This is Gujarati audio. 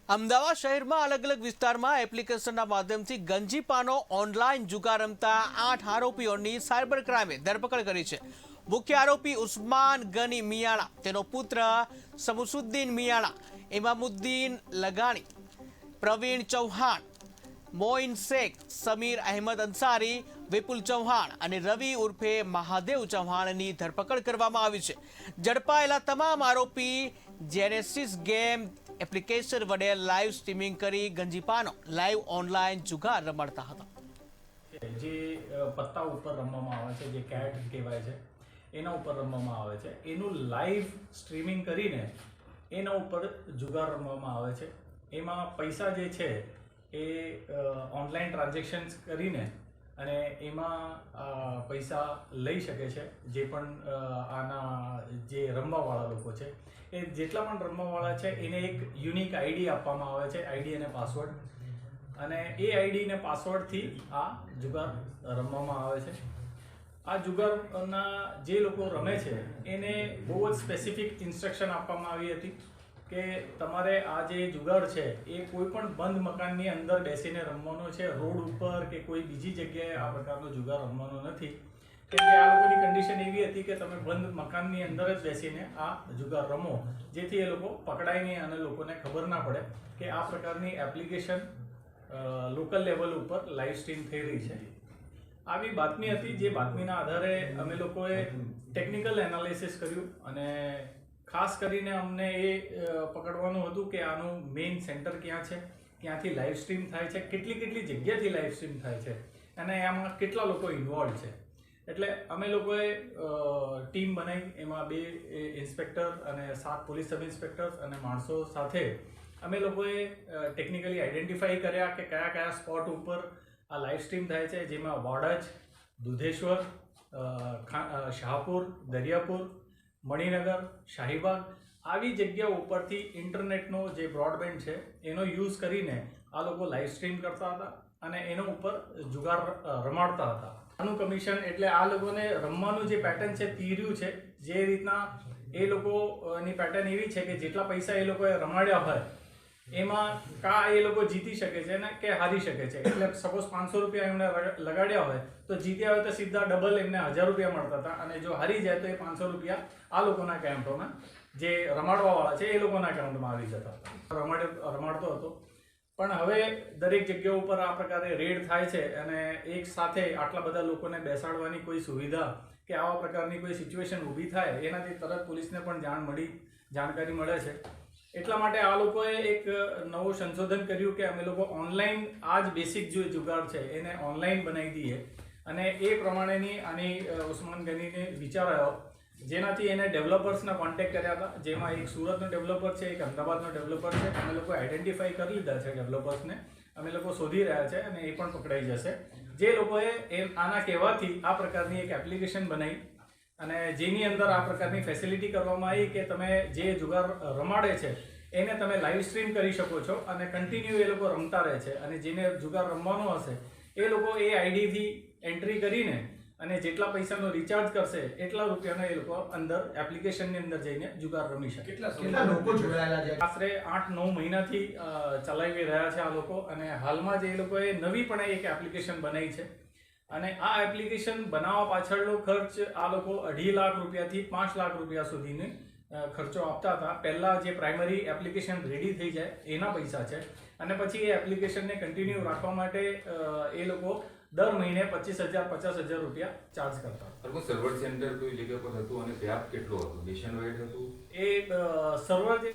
અમદાવાદ શહેરમાં અલગ અલગ વિસ્તારમાં એપ્લિકેશનના માધ્યમથી ગંજીપાનો ઓનલાઈન જુગાર રમતા 8 આરોપીઓની સાયબર ક્રાઇમે ધરપકડ કરી છે। મુખ્ય આરોપી ઉસ્માન ગની મિયાણા, તેનો પુત્ર સમુસુદ્દીન મિયાણા, ઇમામુદ્દીન લગાણી, પ્રવીણ ચૌહાણ, મોઇન શેખ, સમીર અહેમદ અંસારી, વિપુલ ચૌહાણ અને રવિ ઉર્ફે મહાદેવ ચૌહાણની ધરપકડ કરવામાં આવી છે। ઝડપાયેલા તમામ આરોપી જેનેસિસ ગેમ એપ્લિકેશન વડે લાઈવ સ્ટ્રીમિંગ કરી ગંજીપાનો લાઈવ ઓનલાઈન જુગાર રમાડતા હતા। જે પત્તા ઉપર રમવામાં આવે છે, જે કેટ કહેવાય છે, એના ઉપર રમવામાં આવે છે, એનું લાઈવ સ્ટ્રીમિંગ કરીને એના ઉપર જુગાર રમવામાં આવે છે। એમાં પૈસા જે છે એ ઓનલાઈન ટ્રાન્ઝેક્શન્સ કરીને અને એમાં પૈસા લઈ શકે છે જે પણ આના જે રમવાવાળા લોકો છે। એ જેટલા પણ રમવાવાળા છે એને એક યુનિક આઈડી આપવામાં આવે છે, આઈડી અને પાસવર્ડ, અને એ આઈડી અને પાસવર્ડથી આ જુગાર રમવામાં આવે છે। આ જુગારના જે લોકો રમે છે એને બહુ જ સ્પેસિફિક ઇન્સ્ટ્રક્શન આપવામાં આવી હતી કે તમારે આ જે જુગાર છે એ કોઈ પણ બંધ મકાનની અંદર બેસીને રમવાનો છે, રોડ ઉપર કે કોઈ બીજી જગ્યાએ આ પ્રકારનો જુગાર રમવાનો નથી। કેમ કે આ લોકોની કન્ડિશન એવી હતી કે તમે બંધ મકાનની અંદર જ બેસીને આ જુગાર રમો, જેથી એ લોકો પકડાય નહીં અને લોકોને ખબર ના પડે કે આ પ્રકારની એપ્લિકેશન લોકલ લેવલ ઉપર લાઈવ સ્ટ્રીમ થઈ રહી છે। આવી બાતમી હતી, જે બાતમીના આધારે અમે લોકોએ ટેકનિકલ એનાલિસિસ કર્યું અને ખાસ કરીને અમને એ પકડવાનું હતું કે આનું મેઇન સેન્ટર ક્યાં છે, ક્યાંથી લાઈવ સ્ટ્રીમ થાય છે, કેટલી જગ્યાથી લાઈવ સ્ટ્રીમ થાય છે અને એમાં કેટલા લોકો ઇન્વોલ્વ છે। એટલે અમે લોકોએ ટીમ બનાવી, એમાં 2 ઇન્સ્પેક્ટર અને 7 પોલીસ સબ ઇન્સ્પેક્ટર્સ અને માણસો સાથે અમે લોકોએ ટેકનિકલી આઈડેન્ટિફાઈ કર્યા કે કયા કયા સ્પોટ ઉપર આ લાઈવ સ્ટ્રીમ થાય છે, જેમાં વાડજ, દુધેશ્વર, શાહપુર, દરિયાપુર, મણિનગર, શાહીબાગ, આવી જગ્યાઓ ઉપરથી ઇન્ટરનેટનો જે બ્રોડબેન્ડ છે એનો યુઝ કરીને આ લોકો લાઈવ સ્ટ્રીમ કરતા હતા અને એનો ઉપર જુગાર રમાડતા હતા। આનું કમિશન એટલે આ લોકોને રમવાનું જે પેટર્ન છે તીર્યું છે, જે રીતના એ લોકોની પેટર્ન એવી છે કે જેટલા પૈસા એ લોકોએ રમાડ્યા હોય એમાં એ લોકો જીતી શકે છે ને કે હારી શકે છે। એટલે સપોઝ 500 રૂપિયા એમને લગાડ્યા હોય તો જીત્યા હોય તો સીધા ડબલ એમને 1000 રૂપિયા મળતા હતા, અને જો હારી જાય તો એ 500 રૂપિયા આ લોકોના એકાઉન્ટમાં, જે રમાડવાવાળા છે એ લોકોના એકાઉન્ટમાં આવી જતા હતા। રમાડતો હતો, પણ હવે દરેક જગ્યા ઉપર આ પ્રકારે રેડ થાય છે અને એક સાથે આટલા બધા લોકોને બેસાડવાની કોઈ સુવિધા કે આવા પ્રકારની કોઈ સિચ્યુએશન ઊભી થાય એનાથી તરત પોલીસને પણ જાણકારી મળે છે। એટલા માટે આ લોકોએ એક નવું સંશોધન કર્યું કે અમે લોકો ઓનલાઈન આ જ બેસિક જે જુગાર છે એને ઓનલાઈન બનાવી દઈએ, અને એ પ્રમાણેની આની ઉસ્માન ગનીને વિચાર આવ્યો, જેનાથી એને ડેવલપર્સના કોન્ટેક્ટ કર્યા હતા, જેમાં એક સુરતનો ડેવલપર છે, એક અમદાવાદનો ડેવલપર છે। અમે લોકો આઈડેન્ટિફાઈ કરી લીધા છે ડેવલપર્સને, અમે લોકો શોધી રહ્યા છે અને એ પણ પકડાઈ જશે। જે લોકોએ આના કહેવાથી આ પ્રકારની એક એપ્લિકેશન બનાવી અને જેની અંદર આ પ્રકારની ફેસિલિટી કરવામાં આવી કે તમે જે જુગાર રમાડે છે એને તમે લાઈવ સ્ટ્રીમ કરી શકો છો અને કન્ટિન્યુ એ લોકો રમતા રહે છે, અને જેને જુગાર રમવાનો હશે એ લોકો એ આઈડીથી એન્ટ્રી કરીને અને જેટલા પૈસાનો રિચાર્જ કરશે એટલા રૂપિયાનો એ લોકો અંદર એપ્લિકેશનની અંદર જઈને જુગાર રમી શકે। કેટલા લોકો જોડાયેલા છે? આશરે 8-9 મહિનાથી ચલાવી રહ્યા છે આ લોકો, અને હાલમાં જ એ લોકોએ નવી પણ એક એપ્લિકેશન બનાવી છે, અને આ એપ્લિકેશન બનાવવા પાછળનો ખર્ચ આ લોકો 2.5 લાખ રૂપિયાથી 5 લાખ રૂપિયા સુધીની ખર્ચો આપતા હતા। પહેલાં જે પ્રાઇમરી એપ્લિકેશન રેડી થઈ જાય એના પૈસા છે, અને પછી એ એપ્લિકેશનને કન્ટિન્યુ રાખવા માટે એ લોકો દર મહિને 25,000-50,000 રૂપિયા ચાર્જ કરતા હતા। સર્વર સેન્ટર કોઈ જગ્યા પર હતું અને વ્યાપ કેટલો હતો? નેશન વાઇડ હતું? એ સર્વર જે